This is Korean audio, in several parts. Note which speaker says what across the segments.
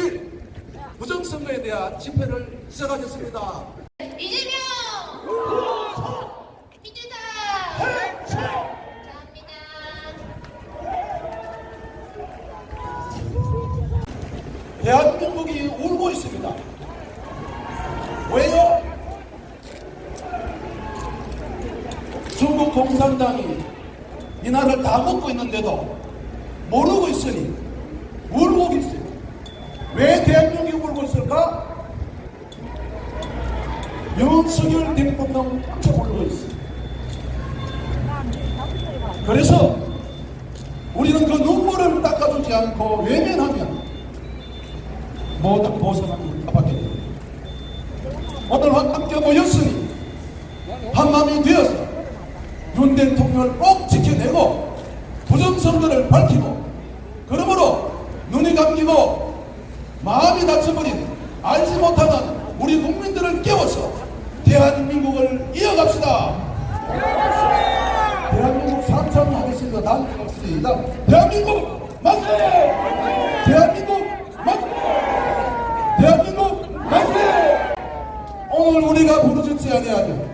Speaker 1: 29일 부정선거에 대한 집회를 시작하겠습니다.
Speaker 2: 이재명! 민주당! 감사합니다.
Speaker 1: 대한민국이 울고 있습니다. 왜요? 중국 공산당이 이 나라를 다 먹고 있는데도 모르고 있으니 울고 있어요. 왜 대한민국이 울고 있을까? 윤석열 대통령 깜짝 울고 있어요. 그래서 우리는 그 눈물을 닦아주지 않고 외면하면 모든 보상을 받게 됩니다. 오늘 함께 모였으니 한마음이 되어서 윤 대통령을 꼭 지켜내고 부정선거를 밝히고 그러므로 눈이 감기고 마음이 다쳐버린 알지 못하는 우리 국민들을 깨워서 대한민국을 이어갑시다. 대한민국 3천 하겠습니다. 다음 주 갑시다. 대한민국 만세! 대한민국 만세! 대한민국 만세! 오늘 우리가 부르짖지 아니하면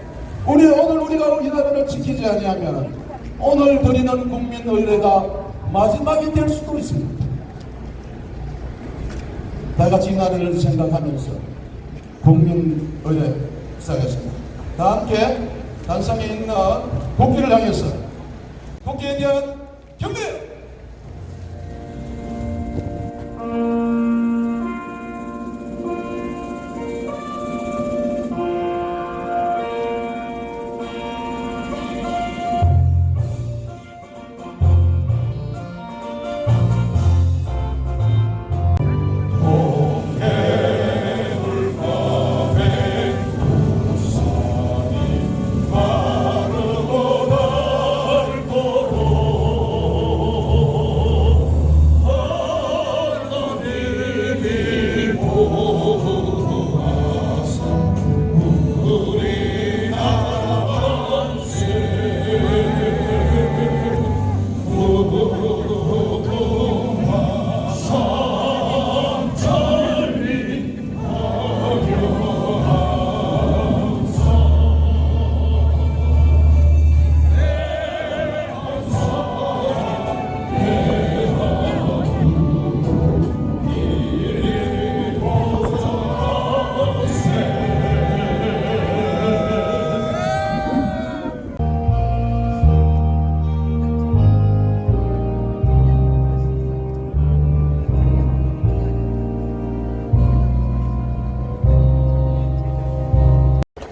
Speaker 1: 오늘 우리가 이 나라를 지키지 아니하면 오늘 드리는 국민의례가 마지막이 될 수도 있습니다. 다같이 이 나라를 생각하면서 국민의례 시작하겠습니다. 다 함께 단상에 있는 국기를 향해서 국기에 대한 경례!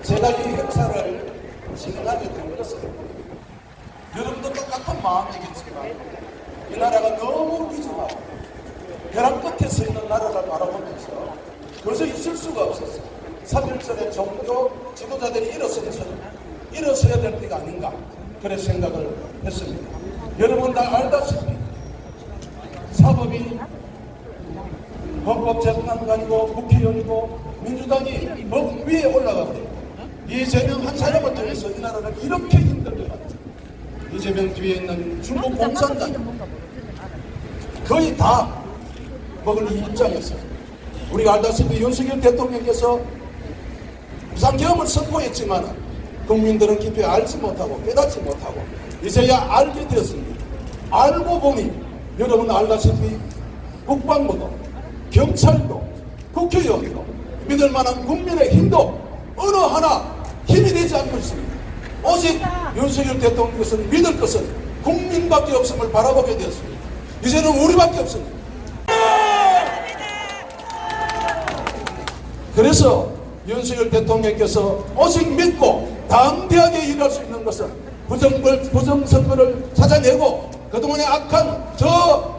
Speaker 1: 제가 이 행사를 진행하게 된 것은 여러분도 똑같은 마음이겠지만 이 나라가 너무 위중하고 벼랑 끝에 서 있는 나라를 바라보면서 그래서 있을 수가 없었어요. 3.1절의 종교 지도자들이 일어서야 될 때가 아닌가 그런 생각을 했습니다. 여러분 다 알다시피 사법이 헌법재판관이고 국회의원이고 민주당이 법 위에 올라가고 이재명 한 사람을 통해서 이 나라를 이렇게 힘들게 만들었습니다. 이재명 뒤에 있는 중국 공산당 거의 다 먹을 이 입장에서 우리가 알다시피 윤석열 대통령께서 비상계엄을 선포했지만 국민들은 깊이 알지 못하고 깨닫지 못하고 이제야 알게 되었습니다. 알고 보니 여러분 알다시피 국방부도 경찰도 국회의원도 믿을 만한 국민의 힘도 어느 하나 힘이 되지 않고 있습니다. 오직 윤석열 대통령께서는 믿을 것은 국민밖에 없음을 바라보게 되었습니다. 이제는 우리밖에 없습니다. 그래서 윤석열 대통령께서 오직 믿고 당대하게 일할 수 있는 것은 부정선거를 찾아내고 그동안의 악한 저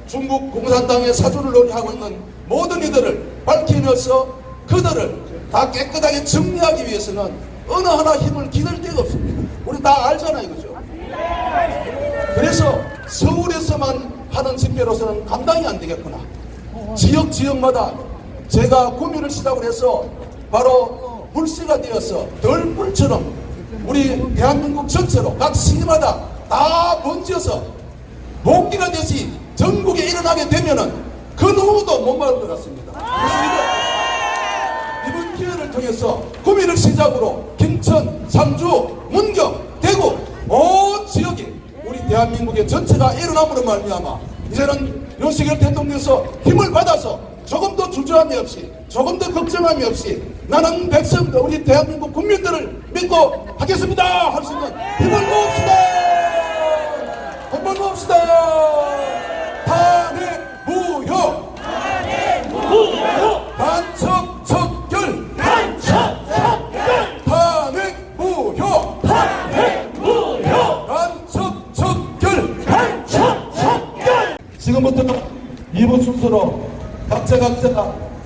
Speaker 1: 중국 공산당의 사주를 논의하고 있는 모든 이들을 밝히면서 그들을 다 깨끗하게 정리하기 위해서는 어느 하나 힘을 기댈 데가 없습니다. 우리 다 알잖아요, 그죠? 그래서 서울에서만 하는 집회로서는 감당이 안 되겠구나. 지역마다 제가 구미를 시작으로 해서 바로 불씨가 되어서 덜불처럼 우리 대한민국 전체로 각 시마다 다 번져서 봉기가 되시 전국에 일어나게 되면은 그 누구도 못 막을 것 같습니다. 그래서 이번 기회를 통해서 구미를 시작으로 김천, 상주, 문경, 대구 온 지역이 우리 대한민국의 전체가 일어남으로 말미암아 이제는 윤석열 대통령에서 힘을 받아서 조금도 주저함이 없이 조금도 걱정함이 없이 나는 백성 우리 대한민국 국민들을 믿고 하겠습니다 할 수 있는 힘을 모읍시다. 힘을 모읍시다. 탄핵 무효, 간첩 척결, 탄핵 무효, 간첩 척결. 지금부터 이번 순서로 각자가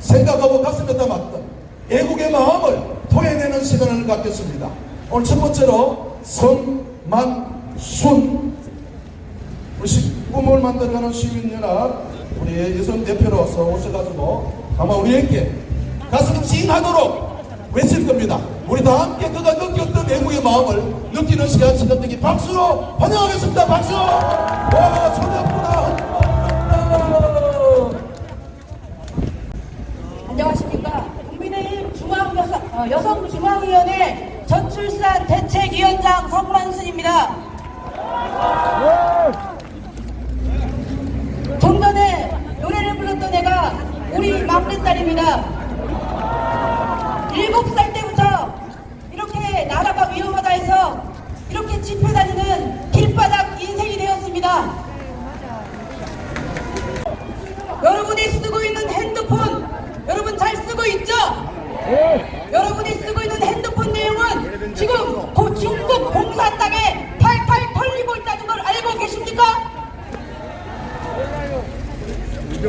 Speaker 1: 생각하고 가슴에 담았던 애국의 마음을 토해내는 시간을 갖겠습니다. 오늘 첫 번째로 성만순 우리 꿈을 만들어가는 시민연합 우리 여성 대표로서 오셔가지고 아마 우리에게 가슴 찡하도록 외칠 겁니다. 우리 다 함께 그가 느꼈던 애국의 마음을 느끼는 시간 되기 박수로 환영하겠습니다. 박수! 와, 초대구나.
Speaker 2: 안녕하십니까. 국민의힘 여성중앙위원회 저출산 대책위원장 성만순입니다. 좀 전에 노래를 불렀던 애가 우리 막내딸입니다. 7살 때부터 이렇게 나라가 위험하다 해서 이렇게 집회 다니는 길바닥 인생이 되었습니다. 여러분이 쓰고 있는 핸드폰 여러분 잘 쓰고 있죠? 여러분이 쓰고 있는 핸드폰 내용은 지금 중국 공산 땅에 탈탈 털리고 있다는 걸 알고 계십니까?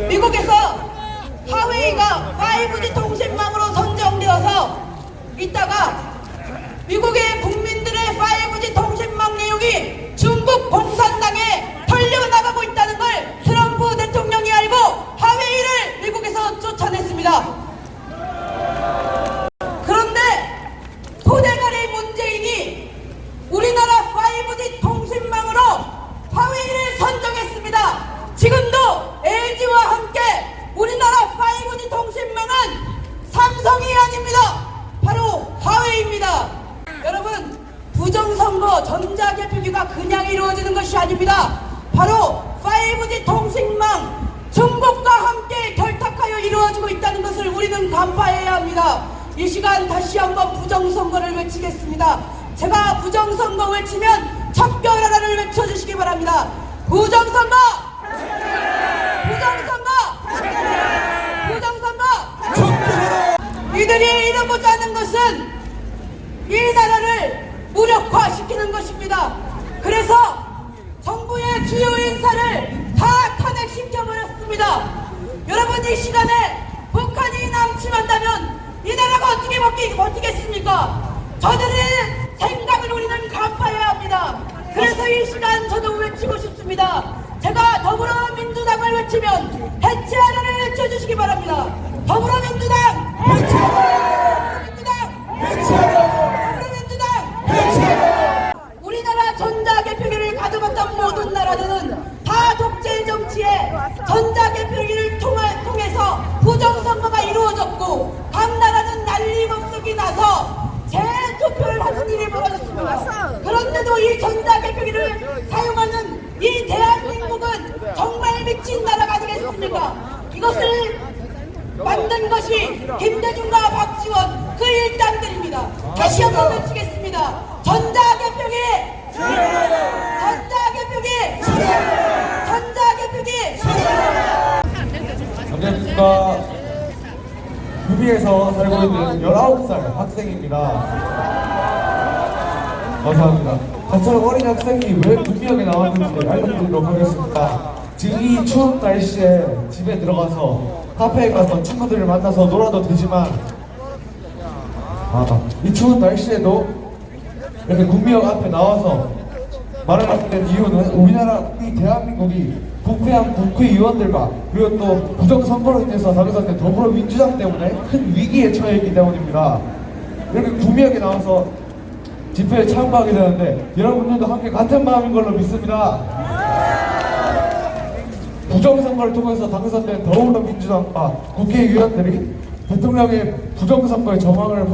Speaker 2: 미국에서 화웨이가 5G 통신망으로 선정되어서 있다가 미국의 국민들의 5G 통신망 내용이 중국 공산 땅에 털려나가고 있다는 걸 트럼프 대통령이 알고 화웨이를 미국에서 쫓아냈습니다. 그런데 소대가리 문재인이 우리나라 5G 통신망으로 화웨이를 선정했습니다. 지금도 LG와 함께 우리나라 5G 통신망은 삼성이 아닙니다. 바로 화웨이입니다. 여러분, 부정선거 전자개표기가 그냥 이루어지는 것이 아닙니다. 바로 5G 통신망 중국과 함께 결탁하여 이루어지고 있다는 것을 우리는 간파해야 합니다. 이 시간 다시 한번 부정선거를 외치겠습니다. 제가 부정선거 외치면 척결하라를 외쳐주시기 바랍니다. 부정선거! 부정선거! 부정선거! 이들이 이러고자 하는 것은 이 나라를 무력화시키는 것입니다. 그래서 정부의 주요 인사를 다 탄핵시켜버렸습니다. 여러분, 이 시간에 북한이 남침한다면 이 나라가 어떻게 버티겠습니까? 저들의 생각을 우리는 간파해야 합니다. 그래서 이 시간 저도 외치고 싶습니다. 제가 더불어민주당을 외치면 해체하라를 외쳐주시기 바랍니다. 더불어민주당 해체하라! 더불어민주당 해체하라! 더불어민주당 해체하라! 우리나라 전자개표기를 가져갔던 모든 나라들은 다 독재 정치에 전자개표기를 통해서 부정선거가 이루어졌고 각 나라는 난리법석이 나서 재투표를 하는 일이 벌어졌습니다. 그런데도 이 전자개표기를 사용하는 이 대한민국은 정말 미친 나라가 아니겠습니까? 이것을 만든 것이 김대중과 박지원 그 일당들입니다. 다시 한번 외치겠습니다. 전자개표기! 전자개표기! 전자개표기!
Speaker 3: 안녕하십니까. 구미에서 살고 있는 19살 학생입니다. 감사합니다. 저처럼 어린 학생이 왜 구미역에 나왔는지 알려드리도록 하겠습니다. 지금 이 추운 날씨에 집에 들어가서 카페에 가서 친구들을 만나서 놀아도 되지만 이 추운 날씨에도 이렇게 구미역 앞에 나와서 말을 하게 된 이유는 우리나라 이 대한민국이 부패한 국회의원들과 그리고 또 부정선거로 인해서 당선된 더불어민주당 때문에 큰 위기에 처해 있기 때문입니다. 이렇게 구미역에 나와서 집회에 참가하게 되는데 여러분들도 함께 같은 마음인 걸로 믿습니다. 부정선거를 통해서 당선된 더불어민주당과 국회의원들이 대통령이 부정선거의 정황을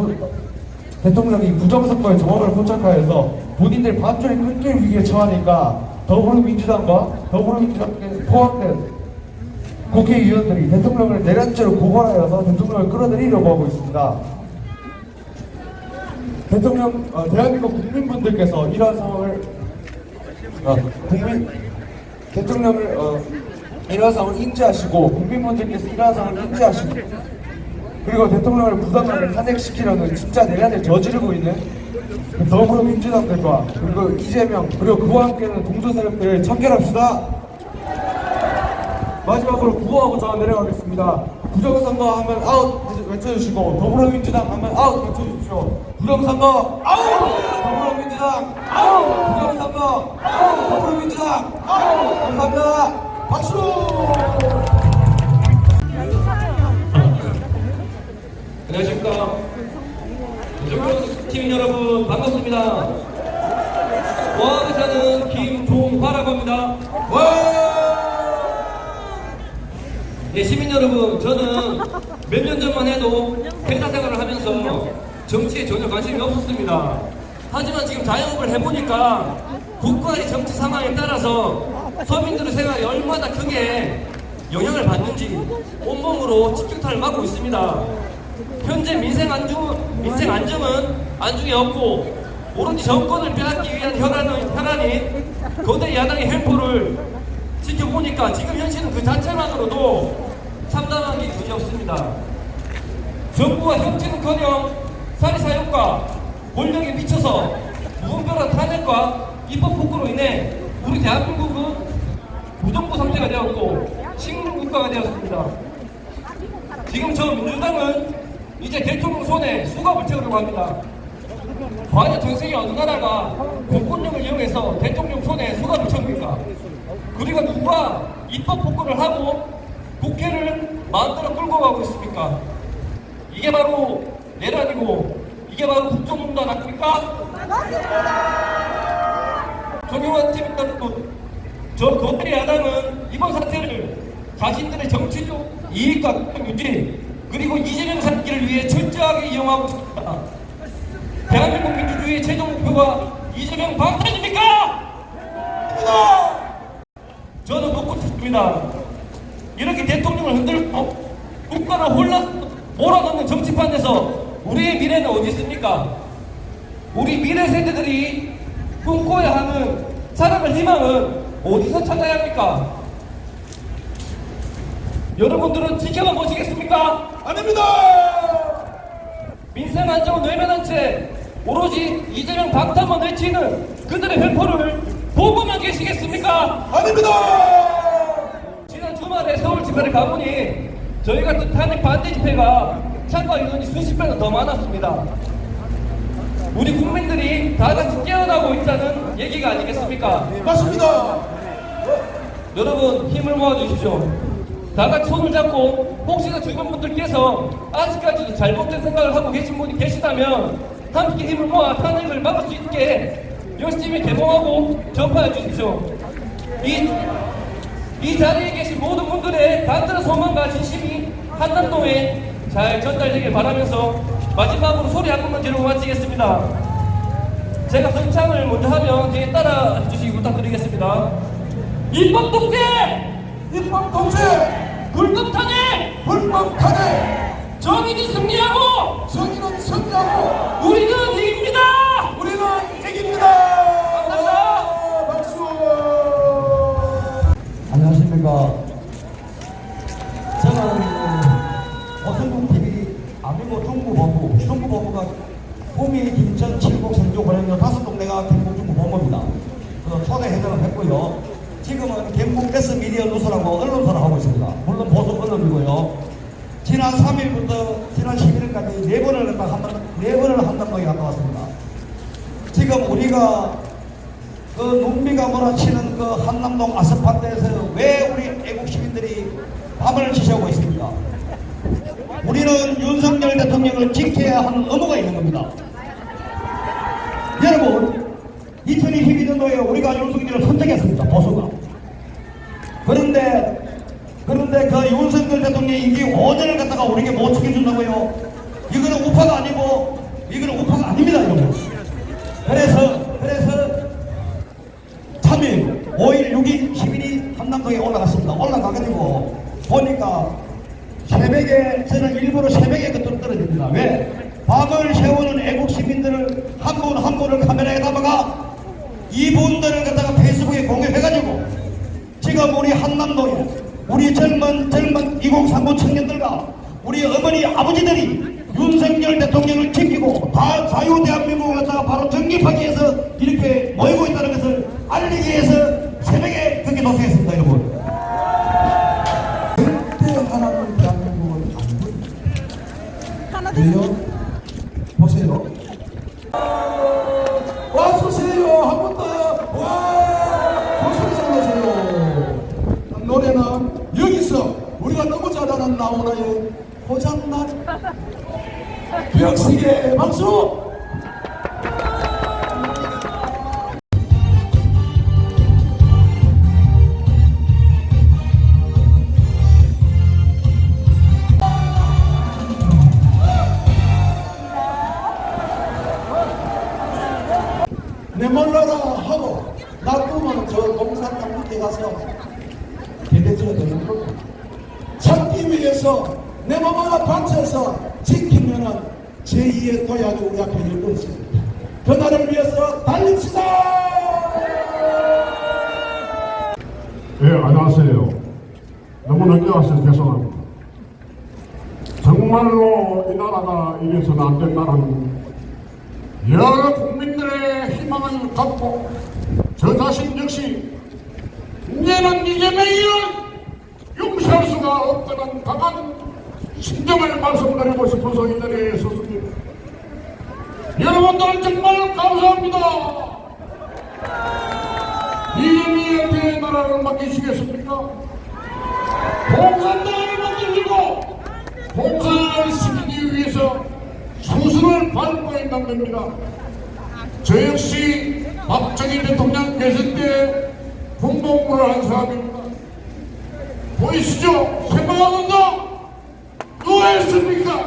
Speaker 3: 포착하여서 본인들 반전이 끊길 위기에 처하니까 더불어민주당과 더불어민주당에 포함된 국회의원들이 대통령을 내란죄로 고발하여서 대통령을 끌어내리려고 하고 있습니다. 대한민국 국민분들께서 이러한 상황을 이러한 상황을 인지하시고 국민분들께서 이러한 상황을 인지하시고 그리고 대통령을 부당하게 탄핵시키려는 진짜 내란을 저지르고 있는 더불어민주당들과 그리고 이재명 그리고 그와 함께하는 동조 세력들을 청결합시다. 마지막으로 구호하고 저와 내려가겠습니다. 부정선거 하면 아웃 외쳐주시고 더불어민주당 하면 아웃 외쳐주십시오. 부정선거 아웃! 더불어민주당 아웃! 부정선거 아웃! 더불어민주당 아웃! 감사합니다. 박수!
Speaker 4: 안녕하십니까. 팀 여러분 반갑습니다. 포항에 사는 김종화라고 합니다. 네, 시민 여러분, 저는 몇 년 전만 해도 회사 생활을 하면서 정치에 전혀 관심이 없었습니다. 하지만 지금 자영업을 해보니까 국가의 정치 상황에 따라서 서민들의 생활이 얼마나 크게 영향을 받는지 온몸으로 직격탄을 맞고 있습니다. 현재 민생 안정은 안중에 없고 오로지 정권을 빼앗기 위한 혈안인 거대 야당의 횡포를 지켜보니까 지금 현실은 그 자체만으로도 참담하기 그지없습니다. 정부와 형체는커녕 사리사욕과 권력에 미쳐서 무분별한 탄핵과 입법 폭로로 인해 우리 대한민국은 무정부 상태가 되었고 식민국가가 되었습니다. 지금 저 민주당은 이제 대통령 손에 수갑을 채우려고 합니다. 과연 전 세계 어느 나라가 공권력을 이용해서 대통령 손에 수갑을 채웁니까? 그리고 누가 입법 폭로를 하고 국회를 마음대로 끌고 가고 있습니까? 이게 바로 내란이고 이게 바로 국정농단 아닙니까? 존경하는 팀 여러분, 저 거대 야당은 이번 사태를 자신들의 정치적 이익과 유지 그리고 이재명 살기를 위해 철저하게 이용하고 있습니다. 대한민국 민주주의의 최종 목표가 이재명 방탄입니까? 저는 묻고 싶습니다. 이렇게 대통령을 흔들고 국가를 몰아넣는 정치판에서 우리의 미래는 어디 있습니까? 우리 미래 세대들이 꿈꿔야 하는 살아갈 희망은 어디서 찾아야 합니까? 여러분들은 지켜만 보시겠습니까?
Speaker 1: 아닙니다.
Speaker 4: 민생 안정은 외면한 채 오로지 이재명 방탄만 외치는 그들의 횡포를 보고만 계시겠습니까?
Speaker 1: 아닙니다.
Speaker 4: 지난 주말에 서울 집회를 가보니 저희 같은 탄핵 반대 집회가 참가 인원이 수십 배는 더 많았습니다. 우리 국민들이 다 같이 깨어나고 있다는 얘기가 아니겠습니까?
Speaker 1: 맞습니다.
Speaker 4: 여러분 힘을 모아주십시오. 다 같이 손을 잡고 혹시나 주변 분들께서 아직까지도 잘못된 생각을 하고 계신 분이 계시다면 함께 힘을 모아 탄핵을 막을 수 있게 열심히 개봉하고 전파해 주십시오. 이 자리에 계신 모든 분들의 단단한 소망과 진심이 한남동에 잘 전달되길 바라면서 마지막으로 소리 한 번만 지르고 마치겠습니다. 제가 선창을 먼저 하면 뒤에 따라 주시기 부탁드리겠습니다. 입법 독재!
Speaker 1: 입법 통제,
Speaker 4: 불법 탄핵!
Speaker 1: 불법 탄핵,
Speaker 4: 정의는 승리하고
Speaker 1: 정의는 승리하고
Speaker 4: 우리는 이깁니다!
Speaker 1: 우리는 이깁니다.
Speaker 4: 감사합니다.
Speaker 1: 박수.
Speaker 5: 안녕하십니까. 저는 어선국TV 아미고 중구본부가 구미, 김천, 칠곡, 성주, 고령교 5동네가 경북 중구본부입니다. 초대회장을 했고요. 지금은 경북 S미디어 뉴스라고 언론사를 하고 있습니다. 물론 보수 언론이고요. 지난 3일부터 지난 11일까지 4번을 한남동에 갔다 왔습니다. 지금 우리가 그 눈비가 몰아치는 그 한남동 아스팔트에서 왜 우리 애국 시민들이 밤을 지새우고 있습니까? 우리는 윤석열 대통령을 지켜야 하는 의무가 있는 겁니다. 여러분, 2022년도에 우리가 윤석열을 선택했습니다. 보수가. 그런데 그런데 그 윤석열 대통령이 임기 5년을 갖다가 우리에게 못 챙겨준다고요? 이거는 우파가 아니고 이거는 우파가 아닙니다. 이거는. 그래서 3일 5일 6일 10일이 한남동에 올라갔습니다. 올라가가지고 보니까 새벽에 저는 일부러 새벽에 떨어집니다. 왜? 밤을 새우는 애국 시민들을 한 분 한 분을 카메라에 담아가 이분들을 갖다가 페이스북에 공개해가지고 지금 우리 한남동에 우리 젊은 2030 청년들과 우리 어머니 아버지들이 윤석열 대통령을 지키고 다 자유 대한민국을 갖다가 바로 정립하기 위해서 이렇게 모이고 있다는 것을 알리기 위해서 새벽에 그렇게 노력했습니다. 여러분.
Speaker 1: 절대 하나님 대한민국은 안 됩니다. 왜요? 보세요. 와주세요. 한 번 더. 와! 박수를 질러줘요. 노래는 여기서 우리가 너무 잘하는 나훈아의 고장난 벽시계 박수! 내몰라라 하고 놔두면 저 공산당 밑에 가서 대대적으로 되는 겁니다. 찾기 위해서 내 몸을 바쳐서 지키면은 제2의 도약이 우리 앞에 열고 있습니다. 그날을 위해서 달립시다!
Speaker 6: 네, 안녕하세요. 너무 늦게 와서 죄송합니다. 정말로 이 나라가 이래서는 안 된다는 여러 국민들의 희망을 갖고 저 자신 역시 이제는 이재명이는 용서할 수가 없다는 강한 심정을 말씀드리고 싶어서 이 자리에 섰습니다. 여러분들 정말 감사합니다. 이재명한테 나라를 맡기시겠습니까? 공산당을 맡기시고 공산을 시키기 위해서 수순을 밟고 있는 겁니다. 저 역시 박정희 대통령 계실 때 군복무를 한 사람입니다. 보이시죠? 생각하는가? 누가 했습니까?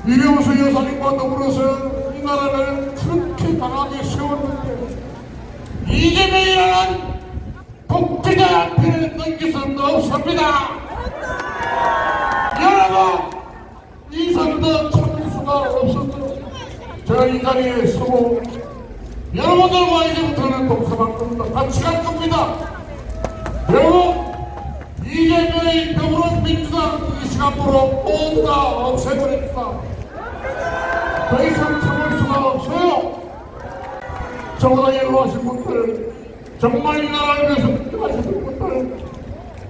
Speaker 6: 이병수 여사님과 더불어서 이 나라를 그렇게 강하게 세웠는데 이재명이라는 독재자한테 넘길 수는 없습니다. 여러분, 이 사람도 참을 수가 없었죠. 제가 이 자리에 서고 여러분들과 이제부터는 동참할 겁니다. 같이 갈 겁니다. 여러분, 이재명의 더불어민주당 이 시간부로 모두 다 없애버립니다. 더 이상 참을 수가 없어요. 저보다 연로하신 분들, 정말 이 나라를 위해서 하시는 분들,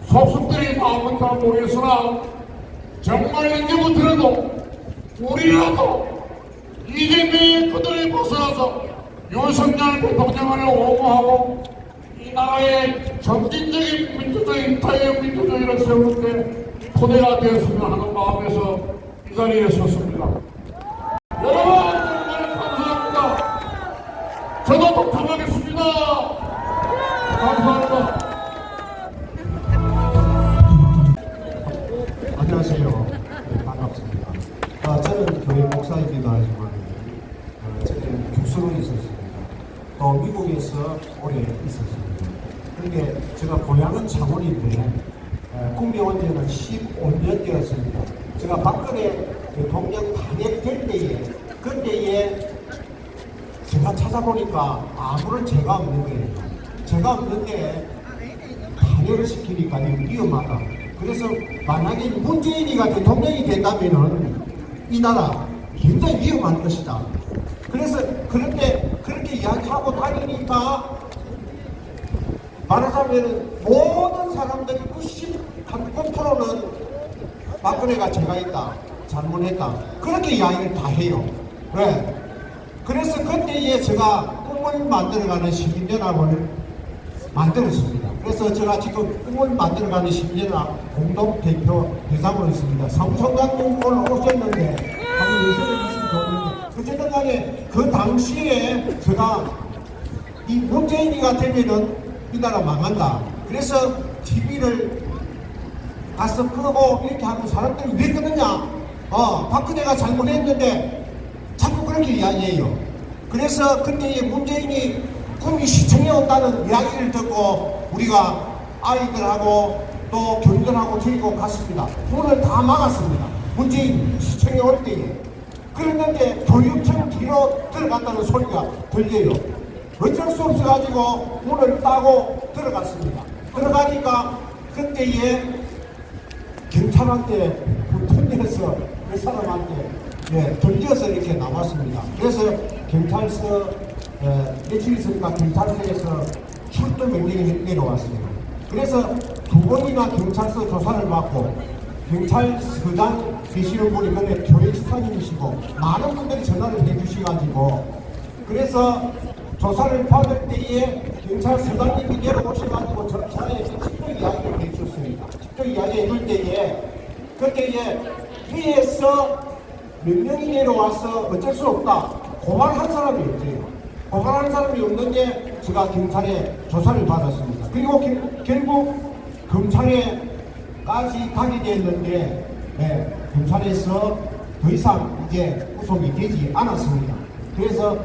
Speaker 6: 속속들이 마음은 다 모르겠으나 정말 이제부터라도 우리라도 이재명의 끄들에 벗어나서 윤석열 대통령을 옹호하고 이 나라의 점진적인 민주주의, 자유민주주의를 세우는 데 토대가 되었으면 하는 마음에서 이 자리에 섰습니다. 여러분 정말 감사합니다. 저도 독특하겠습니다. 감사합니다.
Speaker 7: 안녕하세요. 네, 반갑습니다. 저는 교회 목사이기도 하지만 저는 교수로 있었습니다. 또 미국에서 오래 있었습니다. 그런데 제가 고향은 창원인데 국내 온 지는 15년 되었습니다. 제가 박근혜 대통령 탄핵될 때에 그때에 제가 찾아보니까 아무런 죄가 없는 거예요. 죄가 없는데 탄핵을 시키니까 위험하다. 그래서 만약에 문재인이가 대통령이 된다면은 이 나라 굉장히 위험한 것이다. 그래서 그렇게 이야기하고 다니니까 말하자면 모든 사람들이 99%는 박근혜가 죄가 있다, 잘못했다, 그렇게 이야기를 다 해요. 왜? 그래서 그때에 제가 꿈을 만들어가는 시민연합을 만들었습니다. 그래서 제가 지금 꿈을 만들어가는 시민연합 공동대표 대상으로 있습니다. 사무총장님 오늘 오셨는데 한번 예술해 주시면 좋은데 어쨌든 간에 그 당시에 제가 이 문재인이가 되면은 이 나라 망한다. 그래서 TV를 가서 끄고 이렇게 하면 사람들이 왜 끄느냐? 박근혜가 잘못했는데 자꾸 그렇게 이야기해요. 그래서 그때 문재인이 꿈이 시청에 온다는 이야기를 듣고 우리가 아이들하고 또 교인들하고 데리고 갔습니다. 문을 다 막았습니다. 문재인 시청에 올 때에. 그랬는데 교육청 뒤로 들어갔다는 소리가 들려요. 어쩔 수 없어가지고 문을 따고 들어갔습니다. 들어가니까 그때에 경찰한테 붙들려서 그 사람한테 들려서 이렇게 나왔습니다. 그래서 경찰서 며칠 있으니까 경찰서에서 출두 명령이 내려왔습니다. 그래서 2번이나 경찰서 조사를 받고 경찰서장 되시는 분이 그때 교회 집사님이시고 많은 분들이 전화를 해주셔가지고 그래서 조사를 받을 때에 경찰서장님이 내려오셔가지고 저에 직접 이야기를 해주셨습니다. 직접 이야기 해줄 때에 그때에 위에서 명령이 내려와서 어쩔 수 없다. 고발한 사람이 없어요. 고발한 사람이 없는데 제가 경찰에 조사를 받았습니다. 그리고 결국 검찰에까지 가게 됐는데 검찰에서 더 이상 이제 구속이 되지 않았습니다. 그래서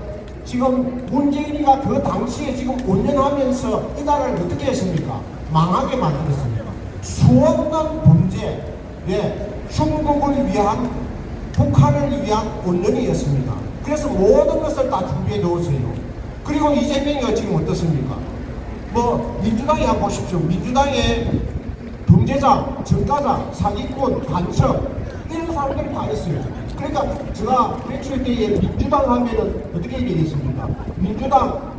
Speaker 7: 지금 문재인이가 그 당시에 지금 운영하면서 이 나라를 어떻게 했습니까? 망하게 만들었습니다. 수없는 범죄, 중국을 위한, 북한을 위한 운영이었습니다. 그래서 모든 것을 다 준비해 놓았어요. 그리고 이재명이가 지금 어떻습니까? 민주당에 한번 보십시오. 민주당의 범죄자, 전과자, 사기꾼, 간첩 이런 사람들이 다 있어요. 그러니까 제가 외출 때에 민주당 하면은 어떻게 얘기했습니까? 민주당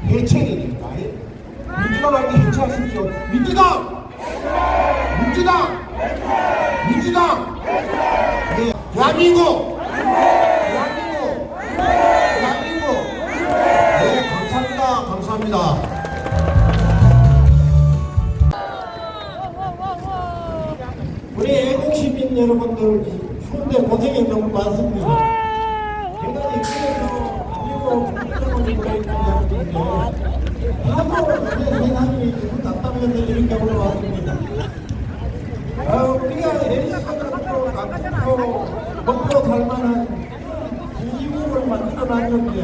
Speaker 7: 해체해야 됩니다. 민주당 할 때 해체하십시오. 민주당! 민주당! 민주당! 대한민국! 대한민국! 대한민국! 감사합니다. 감사합니다. 우리 애국 시민 여러분들 추운데 고생이 너무 많습니다. 제가 이쪽에서 미국 국정원으로 있는 여러분인데 하도 내 세상이 너무 답답해서 이렇게 올라왔습니다. 우리가 LC가로 강북도 먹고 살만한 지구를 만들어놨는데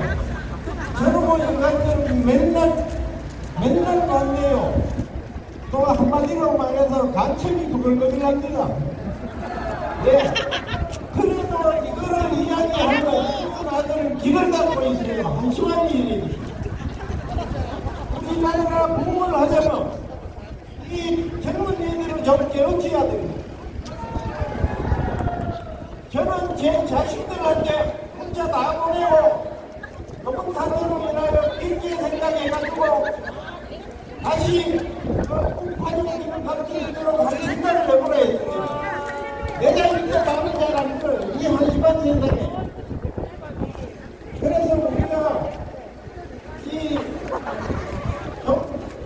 Speaker 7: 저러고 인간들은 맨날 왔네요. 또 한마디로 말해서 간첩이 두글거리랍니다. 그래도 이거를 이야기하면 아들은 길을 닫고 있어요. 한심한 일이. 우리나라가 부흥을 하자면 이 젊은이들을 좀 깨우쳐야 됩니다. 저는 제 자식들한테 혼자 다 보내고 너무 사람으로 인하여 일찍 생각해가지고 다시 북한인들을 가르쳐 주도록 할 생각을 해보라 했습니다. 내가 이렇게 마음이 잘하는 걸 이 한심한 세상에. 그래서 우리가 이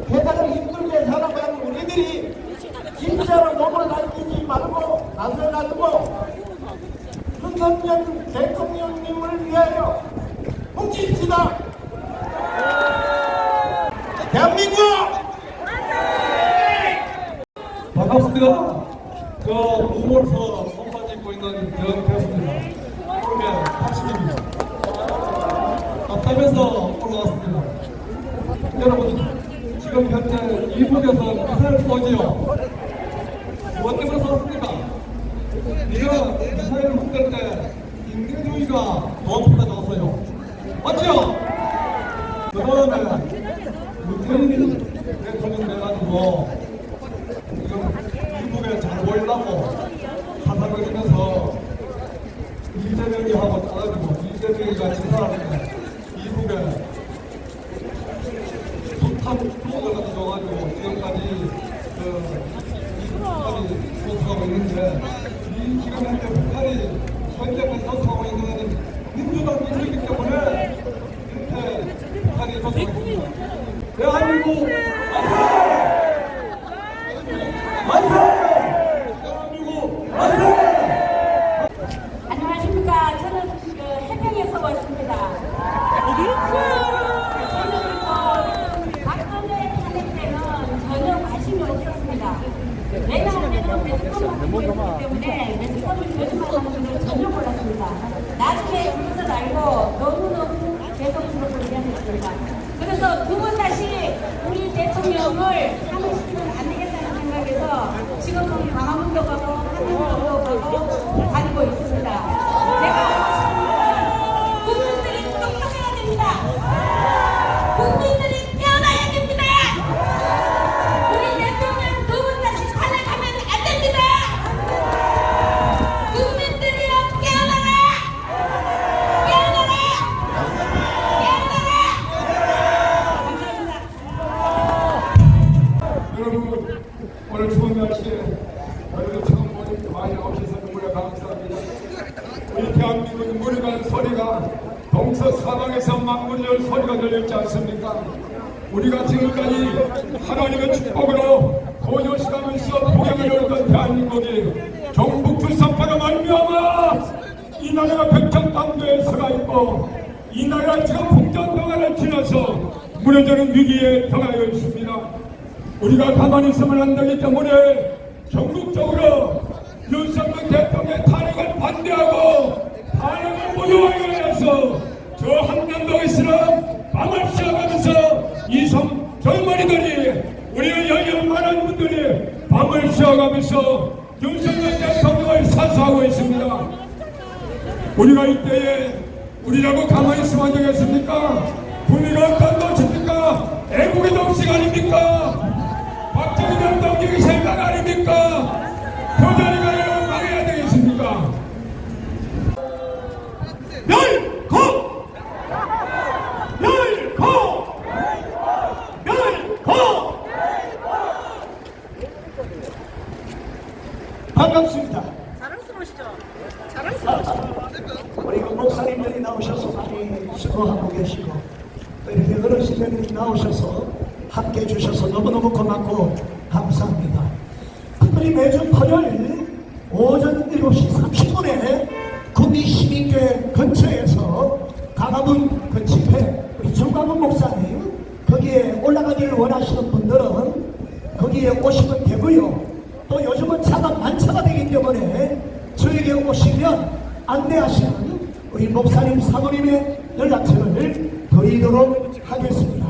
Speaker 7: 세상을 힘들게 살아가는 우리들이 진짜로 몸을 남기지 말고 나서가지고 윤석열 대통령님을 위하여 뭉칩시다. 대한민국!
Speaker 3: 반갑습니다. 저 우물서 손사 짓고 있는 정대수입니다. 올해 80입니다. 답답해서 올라왔습니다. 여러분, 지금 현재 이북에서 미사일 쏘지요. 뭐 때문에 쏘습니까? 이거 미사일을 쏘을 때 인민주의가 도움받아줬어요. 맞죠? 그 다음에 문재인 대통령 돼가지고 지금 이북에 잘 보이려고 사상을 주면서 이재명이하고 따가지고 이재명이가 지사하는데 이북에 북한 쪽을 가져가지고 지금까지 북한이 소수하고 있는데 이 지금 현재 북한이 현재까지 소수하고 있는 것은 민주당 민주이기 때문에 이렇게 북한이 소수하고 있습니다. 대한민국
Speaker 8: 안녕하십니까. 저는 해평에서 왔습니다. 저는 박근혜 탄핵 때는 전혀 관심이 없고 공부했기 때문에 매스컴을 조심하는 줄을 전혀 몰랐습니다. 나중에 그것을 알고 너무너무 죄송스럽고 미안했습니다. 그래서 두 번 다시 우리 대통령을 하늘시키면 안 되겠다는 생각에서 지금은 강화문도 가고 한문도 가고 다니고 있습니다. 제가 하고 싶은 말은 국민들이 똑똑해야 됩니다. 국민들이 깨어나야 됩니다. 우리 대통령 두 번 다시 탄핵하면 안 됩니다. 국민들이여 깨어나라! 깨어나라! 깨어나라! 감사합니다.
Speaker 6: 여러분 오늘 추운 날씨에 여러분 처음 보니까 많이 나오셔서 너무나 감사합니다. 우리 대한민국 무리간 소리가 동서사방에서 막물려 소리가 들렸지 않습니까? 우리가 지금까지 하나님의 축복으로 고요시가면서 복양을 열던 대한민국이 경북 주상파로 말미암아 이 나라가 백척당도에 서가 있고 이 나라가 지금 풍전동화를 지나서 무너지는 위기에 당하여 있습니다. 우리가 가만히 있으면 안 되기 때문에 전국적으로 윤석열 대통령의 탄핵을 반대하고 탄핵을 무효하기 위해서 저 한남동에 있으는 밤을 시작하면서 이 젊은이들이 우리의 여유 많은 분들이 밤을 시작하면서 윤석열 대통령을 사수하고 있습니다. 우리가 이때에 우리라고 가만히 있으면 안 되겠습니까? 국민은 어떤 것입니까? 애국의 정식 아닙니까? 박정희 대통령의 생각 아닙니까? 표자리가 왜 망해야 되겠습니까? 멸코! 멸코! 멸코!
Speaker 7: 반갑습니다. 우리 그 목사님들이 나오셔서 많이 수고하고 계시고 또 이렇게 어르신들이 나오셔서 함께 해주셔서 너무너무 고맙고 감사합니다. 특별히 매주 토요일 오전 7시 30분에 구미시민교회 근처에서 강화문 그 집회 우리 정광훈 목사님 거기에 올라가기를 원하시는 분들은 거기에 오시면 되고요. 또 요즘은 차가 만차가 되기 때문에 저에게 오시면 안내하시는 우리 목사님 사모님의 연락처를 드리도록 하겠습니다.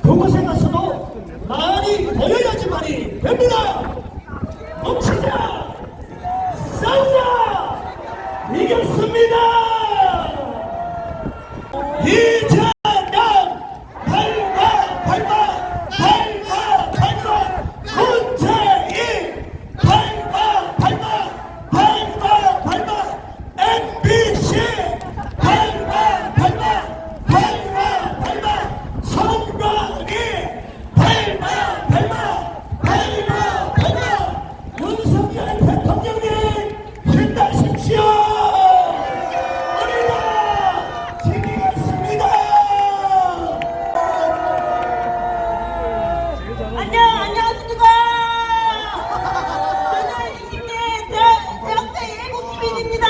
Speaker 7: 그곳에 가서도 많이 모여야지만이 됩니다. 뭉치자! 싸우자! 이겼습니다! 이재명! 밟아! 밟아! 밟아! 밟아! 문재인! 밟아! 밟아! 밟아! 밟아! MBC! 밟아! 밟아! 밟아! 밟아! 성광이! 밟아! 밟아! 밟아! 밟아! 윤석열 대통령님 힘내십시오! 우리가 지키겠습니다!
Speaker 8: 안녕하십니까. 저는 20대 대학생 애국 시민입니다.